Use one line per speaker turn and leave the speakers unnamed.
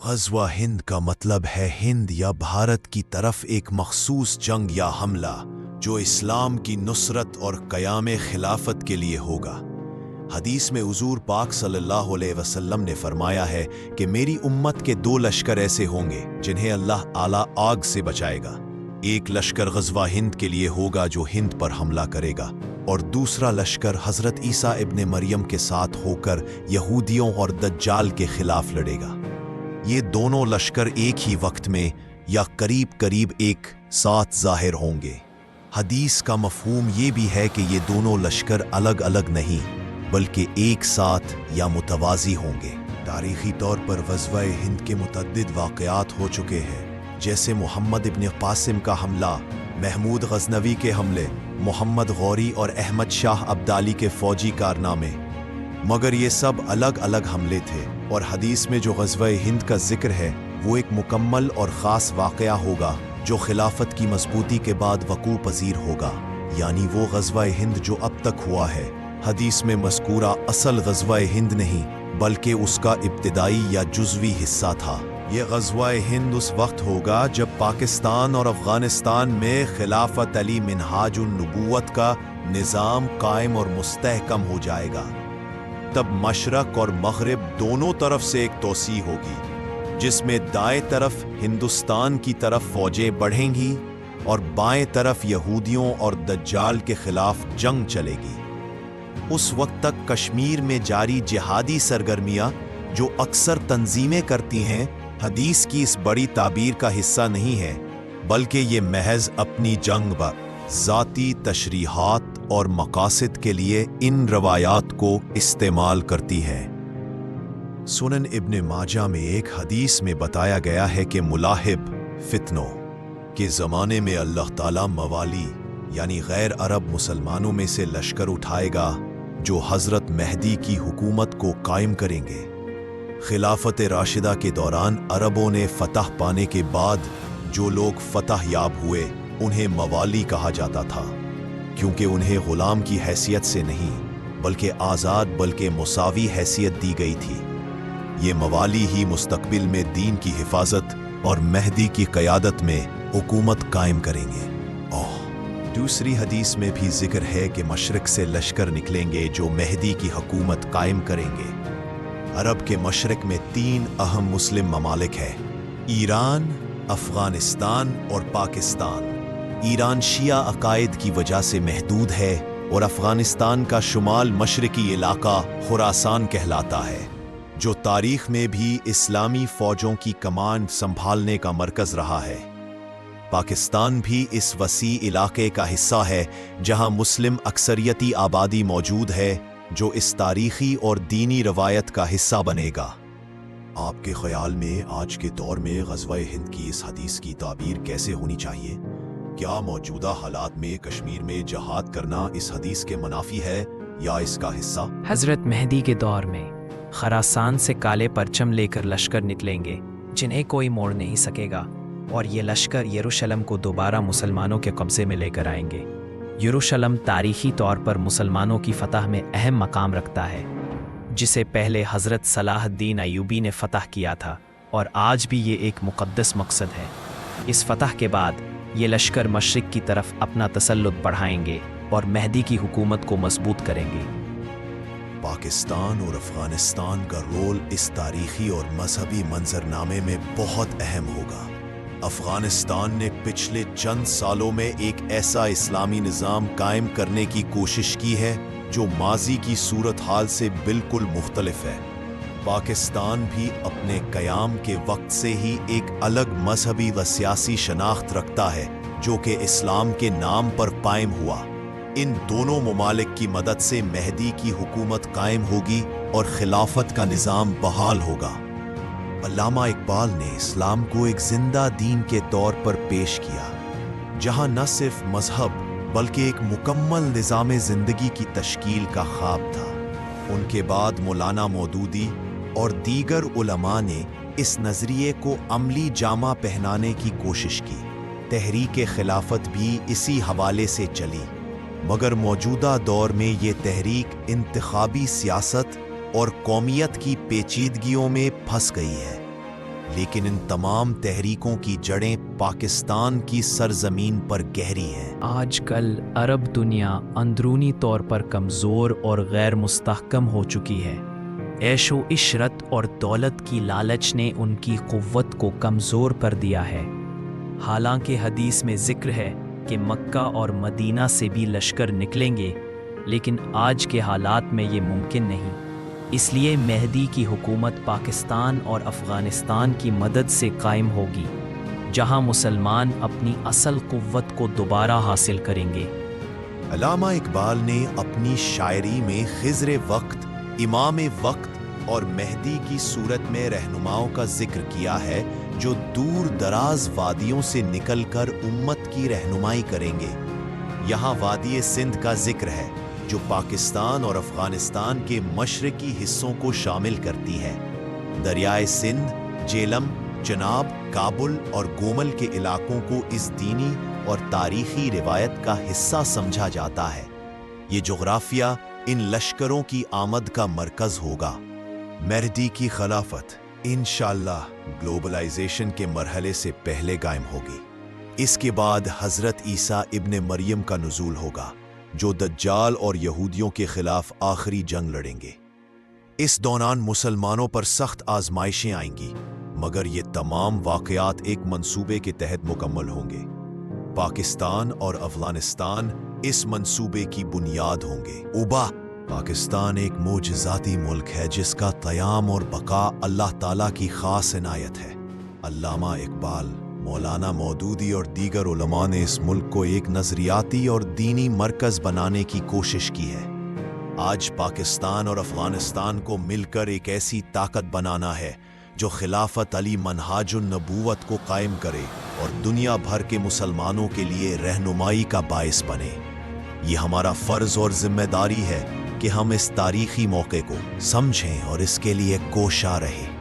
غزوہ ہند کا مطلب ہے ہند یا بھارت کی طرف ایک مخصوص جنگ یا حملہ جو اسلام کی نصرت اور قیام خلافت کے لیے ہوگا۔ حدیث میں حضور پاک صلی اللہ علیہ وسلم نے فرمایا ہے کہ میری امت کے 2 لشکر ایسے ہوں گے جنہیں اللہ اعلیٰ آگ سے بچائے گا۔ ایک لشکر غزوہ ہند کے لیے ہوگا جو ہند پر حملہ کرے گا، اور دوسرا لشکر حضرت عیسیٰ ابن مریم کے ساتھ ہو کر یہودیوں اور دجال کے خلاف لڑے گا۔ یہ دونوں لشکر ایک ہی وقت میں یا قریب ایک ساتھ ظاہر ہوں گے۔ حدیث کا مفہوم یہ بھی ہے کہ یہ دونوں لشکر الگ الگ نہیں بلکہ ایک ساتھ یا متوازی ہوں گے۔ تاریخی طور پر غزوہ ہند کے متعدد واقعات ہو چکے ہیں، جیسے محمد ابن قاسم کا حملہ، محمود غزنوی کے حملے، محمد غوری اور احمد شاہ ابدالی کے فوجی کارنامے، مگر یہ سب الگ الگ حملے تھے، اور حدیث میں جو غزوہ ہند کا ذکر ہے وہ ایک مکمل اور خاص واقعہ ہوگا جو خلافت کی مضبوطی کے بعد وقوع پذیر ہوگا، یعنی وہ غزوہ ہند جو اب تک ہوا ہے۔ حدیث میں مذکورہ اصل غزوہ ہند نہیں بلکہ اس کا ابتدائی یا جزوی حصہ تھا۔ یہ غزوہ ہند اس وقت ہوگا جب پاکستان اور افغانستان میں خلافت علی منہاج النبوت کا نظام قائم اور مستحکم ہو جائے گا۔ تب مشرق اور مغرب دونوں طرف سے ایک توسیع ہوگی، جس میں دائیں طرف ہندوستان کی طرف فوجیں بڑھیں گی اور بائیں طرف یہودیوں اور دجال کے خلاف جنگ چلے گی۔ اس وقت تک کشمیر میں جاری جہادی سرگرمیاں جو اکثر تنظیمیں کرتی ہیں حدیث کی اس بڑی تعبیر کا حصہ نہیں ہے، بلکہ یہ محض اپنی جنگ پر ذاتی تشریحات اور مقاصد کے لیے ان روایات کو استعمال کرتی ہے۔ سنن ابن ماجہ میں ایک حدیث میں بتایا گیا ہے کہ ملاحب فتنوں کے زمانے میں اللہ تعالیٰ موالی یعنی غیر عرب مسلمانوں میں سے لشکر اٹھائے گا جو حضرت مہدی کی حکومت کو قائم کریں گے۔ خلافت راشدہ کے دوران عربوں نے فتح پانے کے بعد جو لوگ فتح یاب ہوئے انہیں موالی کہا جاتا تھا، کیونکہ انہیں غلام کی حیثیت سے نہیں بلکہ آزاد بلکہ مساوی حیثیت دی گئی تھی۔ یہ موالی ہی مستقبل میں دین کی حفاظت اور مہدی کی قیادت میں حکومت قائم کریں گے۔ دوسری حدیث میں بھی ذکر ہے کہ مشرق سے لشکر نکلیں گے جو مہدی کی حکومت قائم کریں گے۔ عرب کے مشرق میں 3 اہم مسلم ممالک ہیں: ایران، افغانستان اور پاکستان۔ ایران شیعہ عقائد کی وجہ سے محدود ہے اور افغانستان کا شمال مشرقی علاقہ خراسان کہلاتا ہے، جو تاریخ میں بھی اسلامی فوجوں کی کمان سنبھالنے کا مرکز رہا ہے۔ پاکستان بھی اس وسیع علاقے کا حصہ ہے جہاں مسلم اکثریتی آبادی موجود ہے، جو اس تاریخی اور دینی روایت کا حصہ بنے گا۔ آپ کے خیال میں آج کے دور میں غزوہ ہند کی اس حدیث کی تعبیر کیسے ہونی چاہیے؟ کیا موجودہ حالات میں کشمیر میں جہاد کرنا اس حدیث کے منافی ہے یا اس کا حصہ؟
حضرت مہدی کے دور میں خراسان سے کالے پرچم لے کر لشکر نکلیں گے جنہیں کوئی موڑ نہیں سکے گا، اور یہ لشکر یروشلم کو دوبارہ مسلمانوں کے قبضے میں لے کر آئیں گے۔ یروشلم تاریخی طور پر مسلمانوں کی فتح میں اہم مقام رکھتا ہے، جسے پہلے حضرت صلاح الدین ایوبی نے فتح کیا تھا، اور آج بھی یہ ایک مقدس مقصد ہے۔ اس فتح کے بعد یہ لشکر مشرق کی طرف اپنا تسلط بڑھائیں گے اور مہدی کی حکومت کو مضبوط کریں گے۔
پاکستان اور افغانستان کا رول اس تاریخی اور مذہبی منظرنامے میں بہت اہم ہوگا۔ افغانستان نے پچھلے چند سالوں میں ایک ایسا اسلامی نظام قائم کرنے کی کوشش کی ہے جو ماضی کی صورتحال سے بالکل مختلف ہے۔ پاکستان بھی اپنے قیام کے وقت سے ہی ایک الگ مذہبی و سیاسی شناخت رکھتا ہے جو کہ اسلام کے نام پر قائم ہوا۔ ان دونوں ممالک کی مدد سے مہدی کی حکومت قائم ہوگی اور خلافت کا نظام بحال ہوگا۔ علامہ اقبال نے اسلام کو ایک زندہ دین کے طور پر پیش کیا، جہاں نہ صرف مذہب بلکہ ایک مکمل نظام زندگی کی تشکیل کا خواب تھا۔ ان کے بعد مولانا مودودی اور دیگر علماء نے اس نظریے کو عملی جامہ پہنانے کی کوشش کی۔ تحریک خلافت بھی اسی حوالے سے چلی، مگر موجودہ دور میں یہ تحریک انتخابی سیاست اور قومیت کی پیچیدگیوں میں پھنس گئی ہے۔ لیکن ان تمام تحریکوں کی جڑیں پاکستان کی سرزمین پر گہری ہیں۔
آج کل عرب دنیا اندرونی طور پر کمزور اور غیر مستحکم ہو چکی ہے۔ عیش و عشرت اور دولت کی لالچ نے ان کی قوت کو کمزور کر دیا ہے۔ حالانکہ حدیث میں ذکر ہے کہ مکہ اور مدینہ سے بھی لشکر نکلیں گے، لیکن آج کے حالات میں یہ ممکن نہیں۔ اس لیے مہدی کی حکومت پاکستان اور افغانستان کی مدد سے قائم ہوگی، جہاں مسلمان اپنی اصل قوت کو دوبارہ حاصل کریں گے۔
علامہ اقبال نے اپنی شاعری میں خضر وقت، امام وقت اور مہدی کی صورت میں رہنماؤں کا ذکر کیا ہے جو دور دراز وادیوں سے نکل کر امت کی رہنمائی کریں گے۔ یہاں وادی سندھ کا ذکر ہے جو پاکستان اور افغانستان کے مشرقی حصوں کو شامل کرتی ہے۔ دریائے سندھ، جیلم، چناب، کابل اور گومل کے علاقوں کو اس دینی اور تاریخی روایت کا حصہ سمجھا جاتا ہے۔ یہ جغرافیہ ان لشکروں کی آمد کا مرکز ہوگا۔ مہدی کی خلافت انشاءاللہ گلوبلائزیشن کے مرحلے سے پہلے قائم ہوگی۔ اس کے بعد حضرت عیسیٰ ابن مریم کا نزول ہوگا جو دجال اور یہودیوں کے خلاف آخری جنگ لڑیں گے۔ اس دوران مسلمانوں پر سخت آزمائشیں آئیں گی، مگر یہ تمام واقعات ایک منصوبے کے تحت مکمل ہوں گے۔ پاکستان اور افغانستان اس منصوبے کی بنیاد ہوں گے۔ پاکستان ایک معجزاتی ملک ہے جس کا قیام اور بقا اللہ تعالیٰ کی خاص عنایت ہے۔ علامہ اقبال، مولانا مودودی اور دیگر علماء نے اس ملک کو ایک نظریاتی اور دینی مرکز بنانے کی کوشش کی ہے۔ آج پاکستان اور افغانستان کو مل کر ایک ایسی طاقت بنانا ہے جو خلافت علی منہاج النبوت کو قائم کرے اور دنیا بھر کے مسلمانوں کے لیے رہنمائی کا باعث بنے۔ یہ ہمارا فرض اور ذمہ داری ہے کہ ہم اس تاریخی موقع کو سمجھیں اور اس کے لیے کوشاں رہیں۔